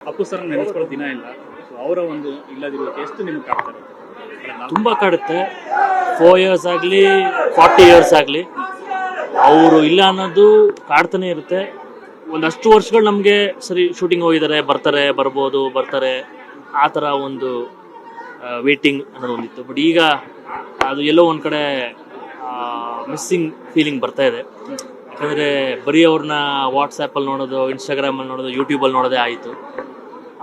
Appu sir ನೆನೆಸ್ಕೊಳ್ಳೋ ದಿನ ಇಲ್ಲ. So ಅವರ ಒಂದು ಇಲ್ಲದಿರುವುದಕ್ಕೆ ಎಷ್ಟು ನಿಮ್ಗೆ ಕಾಡ್ತಾರೆ? ತುಂಬ ಕಾಡುತ್ತೆ. 4 years ಆಗಲಿ 40 years ಆಗಲಿ ಅವರು ಇಲ್ಲ ಅನ್ನೋದು ಕಾಡ್ತಾನೆ ಇರುತ್ತೆ. ಒಂದಷ್ಟು ವರ್ಷಗಳು ನಮಗೆ ಸರಿ ಶೂಟಿಂಗ್ ಹೋಗಿದ್ದಾರೆ, ಬರ್ತಾರೆ ಆ ಥರ ಒಂದು ವೇಟಿಂಗ್ ಅನ್ನೋದು ಒಂದಿತ್ತು. ಬಟ್ ಈಗ ಅದು ಎಲ್ಲೋ ಒಂದು ಕಡೆ ಮಿಸ್ಸಿಂಗ್ ಫೀಲಿಂಗ್ ಬರ್ತಾ ಇದೆ. ಯಾಕಂದರೆ ಬರೀ ಅವ್ರನ್ನ ವಾಟ್ಸಪ್ಪಲ್ಲಿ ನೋಡೋದು, ಇನ್ಸ್ಟಾಗ್ರಾಮಲ್ಲಿ ನೋಡೋದು, ಯೂಟ್ಯೂಬಲ್ಲಿ ನೋಡೋದೇ ಆಯಿತು.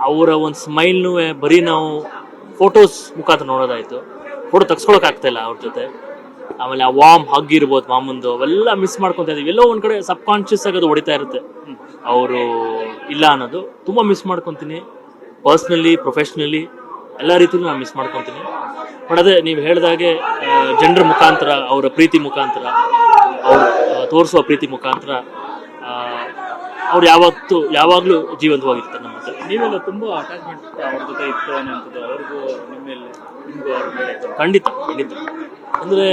ಅವರ ಒಂದು ಸ್ಮೈಲ್ನೂ ಬರೀ ನಾವು ಫೋಟೋಸ್ ಮುಖಾಂತರ ನೋಡೋದಾಯಿತು. ಫೋಟೋ ತೆಗ್ಸ್ಕೊಳಕ್ಕಾಗ್ತಾಯಿಲ್ಲ ಅವ್ರ ಜೊತೆ. ಆಮೇಲೆ ಆ ವಾರ್ಮ್ ಹಗ್ ಇರ್ಬೋದು ಮಾಮಂದು, ಅವೆಲ್ಲ ಮಿಸ್ ಮಾಡ್ಕೊತಾ ಇದೀವಿ. ಎಲ್ಲೋ ಒಂದು ಕಡೆ ಸಬ್ ಕಾನ್ಷಿಯಸ್ ಆಗಿ ಅದು ಹೊಡಿತಾ ಇರುತ್ತೆ. ಅವರು ಇಲ್ಲ ಅನ್ನೋದು ತುಂಬ ಮಿಸ್ ಮಾಡ್ಕೊತೀನಿ. ಪರ್ಸ್ನಲಿ, ಪ್ರೊಫೆಷ್ನಲಿ ಎಲ್ಲ ರೀತಿಯಲ್ಲೂ ನಾನು ಮಿಸ್ ಮಾಡ್ಕೊತೀನಿ. ಬಟ್ ಅದೇ ನೀವು ಹೇಳಿದಾಗೆ ಜನರ ಮುಖಾಂತರ, ಅವರ ಪ್ರೀತಿ ಮುಖಾಂತರ, ಅವ್ರು ತೋರಿಸುವ ಪ್ರೀತಿ ಮುಖಾಂತರ ಅವ್ರು ಯಾವಾಗಲೂ ಜೀವಂತವಾಗಿರ್ತಾರೆ ನಮ್ಮ ಜೊತೆ. ನೀವೆಲ್ಲ ತುಂಬ ಅಟ್ಯಾಚ್ಮೆಂಟ್ ಅವ್ರ ಜೊತೆ ಇತ್ತು ಅನ್ನೋಂಥದ್ದು, ಅವ್ರಿಗೂ ನಿಮಗೂ ಅವ್ರ ಮೇಲೆ ಖಂಡಿತ. ಅಂದರೆ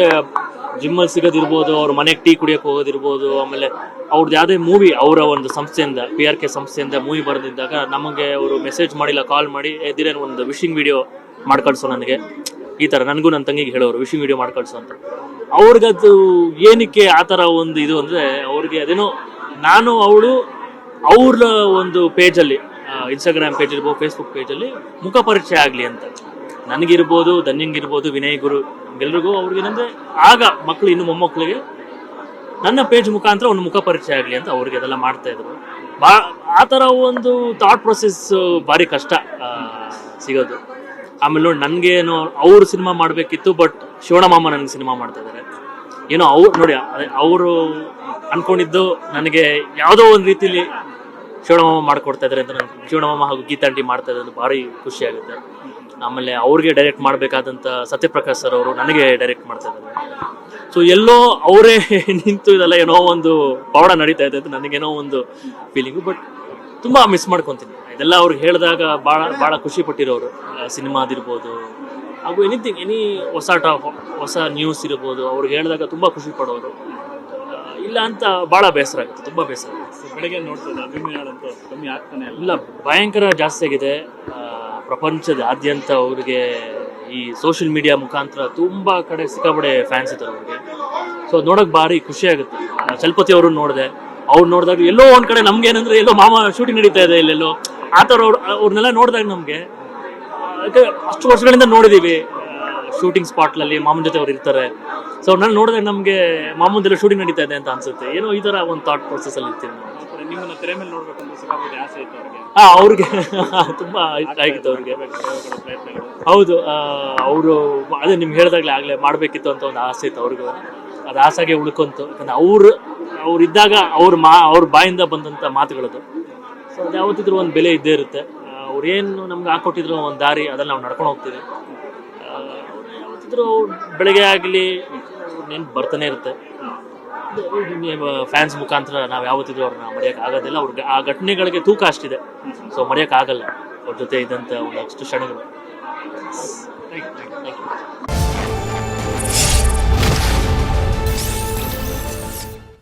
ಜಿಮ್ಮಲ್ಲಿ ಸಿಗೋದಿರ್ಬೋದು, ಅವ್ರ ಮನೆಗೆ ಟೀ ಕುಡಿಯೋಕೆ ಹೋಗೋದಿರ್ಬೋದು, ಆಮೇಲೆ ಅವ್ರದ್ದು ಯಾವುದೇ ಮೂವಿ ಅವರ ಒಂದು ಸಂಸ್ಥೆಯಿಂದ, PRK ಸಂಸ್ಥೆಯಿಂದ ಮೂವಿ ಬರೆದಿದ್ದಾಗ ನಮಗೆ ಅವರು ಮೆಸೇಜ್ ಮಾಡಿಲ್ಲ, ಕಾಲ್ ಮಾಡಿ ಎದ್ದಿರೇನು ಒಂದು ವಿಶಿಂಗ್ ವಿಡಿಯೋ ಮಾಡ್ಕಳ್ಸೋ ನನಗೆ, ಈ ಥರ ನನಗೂ ನನ್ನ ತಂಗಿಗೆ ಹೇಳೋರು ವಿಶಿಂಗ್ ವಿಡಿಯೋ ಮಾಡ್ಕಳ್ಸೋ ಅಂತ. ಅವ್ರಿಗದು ಏನಕ್ಕೆ ಆ ಥರ ಒಂದು ಇದು ಅಂದರೆ, ಅವ್ರಿಗೆ ಅದೇನೋ ನಾನು ಅವಳು ಅವ್ರ ಒಂದು ಪೇಜಲ್ಲಿ, ಇನ್ಸ್ಟಾಗ್ರಾಮ್ ಪೇಜ್ ಇರ್ಬೋದು, ಫೇಸ್ಬುಕ್ ಪೇಜಲ್ಲಿ ಮುಖ ಪರಿಚಯ ಆಗಲಿ ಅಂತ. ನನಗಿರ್ಬೋದು, ಧನ್ಯಂಗಿರ್ಬೋದು, ವಿನಯ್ ಗುರು, ನಮಗೆಲ್ರಿಗೂ ಅವ್ರಿಗೇನಂದರೆ ಆಗ ಮಕ್ಕಳು ಇನ್ನು ಮೊಮ್ಮಕ್ಕಳಿಗೆ ನನ್ನ ಪೇಜ್ ಮುಖಾಂತರ ಒಂದು ಮುಖ ಪರಿಚಯ ಆಗಲಿ ಅಂತ ಅವ್ರಿಗೆ ಅದೆಲ್ಲ ಮಾಡ್ತಾಯಿದ್ರು. ಆ ಥರ ಒಂದು ಥಾಟ್ ಪ್ರೊಸೆಸ್ ಭಾರಿ ಕಷ್ಟ ಸಿಗೋದು. ಆಮೇಲೆ ನೋಡಿ, ನನಗೇನೋ ಅವರು ಸಿನಿಮಾ ಮಾಡಬೇಕಿತ್ತು, ಬಟ್ ಶಿವಣ್ಣಮಾಮ ನನಗೆ ಸಿನಿಮಾ ಮಾಡ್ತಾ ಇದ್ದಾರೆ. ಏನೋ ಅವ್ರು ನೋಡಿ, ಅವರು ಅಂದ್ಕೊಂಡಿದ್ದು ನನಗೆ ಯಾವುದೋ ಒಂದು ರೀತಿಲಿ ಶಿವಣ್ಣಮಾಮ ಮಾಡಿಕೊಡ್ತಾ ಇದ್ದಾರೆ ಅಂತ. ನನಗೆ ಶಿವಣ್ಣಮಾಮ ಹಾಗೂ ಗೀತಾಂಟಿ ಮಾಡ್ತಾ ಇದ್ದಾರೆ, ಭಾರಿ ಖುಷಿ ಆಗುತ್ತೆ. ಆಮೇಲೆ ಅವ್ರಿಗೆ ಡೈರೆಕ್ಟ್ ಮಾಡಬೇಕಾದಂಥ ಸತ್ಯಪ್ರಕಾಶ್ ಸರ್ ಅವರು ನನಗೆ ಡೈರೆಕ್ಟ್ ಮಾಡ್ತಾ ಇದ್ದಾರೆ. ಸೊ ಎಲ್ಲೋ ಅವರೇ ನಿಂತು ಇದೆಲ್ಲ ಏನೋ ಒಂದು ಪವಾಡ ನಡೀತಾ ಇದೆ ಅಂತ ನನಗೇನೋ ಒಂದು ಫೀಲಿಂಗು. ಬಟ್ ತುಂಬ ಮಿಸ್ ಮಾಡ್ಕೊತೀನಿ ಇದೆಲ್ಲ. ಅವ್ರಿಗೆ ಹೇಳಿದಾಗ ಭಾಳ ಖುಷಿ ಪಟ್ಟಿರೋರು. ಸಿನಿಮಾದಿರ್ಬೋದು ಹಾಗೂ ಎನಿ ಹೊಸ ನ್ಯೂಸ್ ಇರ್ಬೋದು, ಅವ್ರಿಗೆ ಹೇಳಿದಾಗ ತುಂಬ ಖುಷಿ ಪಡೋರು. ಇಲ್ಲ ಅಂತ ಭಾಳ ಬೇಸರ ಆಗುತ್ತೆ, ತುಂಬ ಬೇಸರ ಆಗುತ್ತೆ. ಬೆಳಗ್ಗೆ ನೋಡ್ತದೆ ಅಭಿಮಾನಿಗಳಂತೂ ಕಮ್ಮಿ ಆಗ್ತಾನೆ ಇಲ್ಲ, ಭಯಂಕರ ಜಾಸ್ತಿ ಆಗಿದೆ. ಪ್ರಪಂಚದಾದ್ಯಂತ ಅವ್ರಿಗೆ ಈ ಸೋಷಿಯಲ್ ಮೀಡಿಯಾ ಮುಖಾಂತರ ತುಂಬ ಕಡೆ ಸಿಕ್ಕಾಪಡೆ ಫ್ಯಾನ್ಸ್ ಇದ್ದಾರೆ ಅವ್ರಿಗೆ. ಸೊ ಅದು ನೋಡೋಕೆ ಭಾರಿ ಖುಷಿ ಆಗುತ್ತೆ. ಚಲಪತಿ ಅವರು ನೋಡಿದೆ, ಅವ್ರು ನೋಡಿದಾಗ ಎಲ್ಲೋ ಒಂದು ಕಡೆ ನಮ್ಗೆ ಏನಂದರೆ, ಎಲ್ಲೋ ಮಾಮ ಶೂಟಿಂಗ್ ನಡೀತಾ ಇದೆ ಇಲ್ಲೆಲ್ಲೋ, ಆ ಥರ ಅವ್ರನ್ನೆಲ್ಲ ನೋಡಿದಾಗ ನಮಗೆ, ಅಷ್ಟು ವರ್ಷಗಳಿಂದ ನೋಡಿದ್ದೀವಿ ಶೂಟಿಂಗ್ ಸ್ಪಾಟ್ನಲ್ಲಿ ಮಾಮನ ಜೊತೆ ಅವ್ರು ಇರ್ತಾರೆ. ಸೊ ಅವ್ರನ್ನೆಲ್ಲ ನೋಡಿದಾಗ ನಮಗೆ ಮಾಮಂದೆಲ್ಲ ಶೂಟಿಂಗ್ ನಡೀತಾ ಇದೆ ಅಂತ ಅನ್ಸುತ್ತೆ. ಏನೋ ಈ ಥರ ಒಂದು ಥಾಟ್ ಪ್ರೊಸೆಸಲ್ಲಿ ಇರ್ತೀವಿ ನಾವು. ನಿಮ್ಮನ್ನ ತೆರೆ ಮೇಲೆ ನೋಡ್ಬೇಕಂತ ಸಿಕ್ಕಾಪಟ್ಟೆ ಆಸೆ ಇತ್ತು ಅವ್ರಿಗೆ. ಅವ್ರಿಗೆ ತುಂಬ ಆಗಿತ್ತು ಅವ್ರಿಗೆ. ಪ್ರಯತ್ನಗಳು. ಹೌದು, ಅವರು ಅದೇ ನಿಮ್ಗೆ ಹೇಳಿದಾಗಲೇ ಆಗಲೇ ಮಾಡಬೇಕಿತ್ತು ಅಂತ ಒಂದು ಆಸೆ ಇತ್ತು ಅವ್ರಿಗೂ. ಅದು ಆಸೆಗೆ ಉಳ್ಕೊಂತು. ಯಾಕಂದರೆ ಅವ್ರು ಇದ್ದಾಗ ಅವ್ರ ಬಾಯಿಂದ ಬಂದಂಥ ಮಾತುಗಳದು. ಸೊ ಅದು ಯಾವತ್ತಿದ್ರೂ ಒಂದು ಬೆಲೆ ಇದ್ದೇ ಇರುತ್ತೆ. ಅವ್ರೇನು ನಮ್ಗೆ ಹಾಕೊಟ್ಟಿದ್ರು ಒಂದು ದಾರಿ, ಅದನ್ನು ನಾವು ನಡ್ಕೊಂಡು ಹೋಗ್ತೀವಿ. ಯಾವತ್ತಿದ್ರೂ ಬೆಳಗ್ಗೆ ಆಗಲಿ ನೆನ್ಪು ಬರ್ತಾನೆ ಇರುತ್ತೆ. ಫ್ಯಾನ್ಸ್ ಮುಖಾಂತರ ನಾವು ಯಾವತ್ತಿದ್ರೂ ಅವ್ರನ್ನ ಮರೆಯೋಕ್ಕಾಗೋದಿಲ್ಲ. ಅವ್ರಿಗೆ ಆ ಘಟನೆಗಳಿಗೆ ತೂಕ ಅಷ್ಟಿದೆ. ಸೊ ಮರೆಯೋಕ್ಕಾಗಲ್ಲ ಅವ್ರ ಜೊತೆ ಇದ್ದಂಥ ಒಂದಷ್ಟು ಕ್ಷಣಗಳು. Thank you.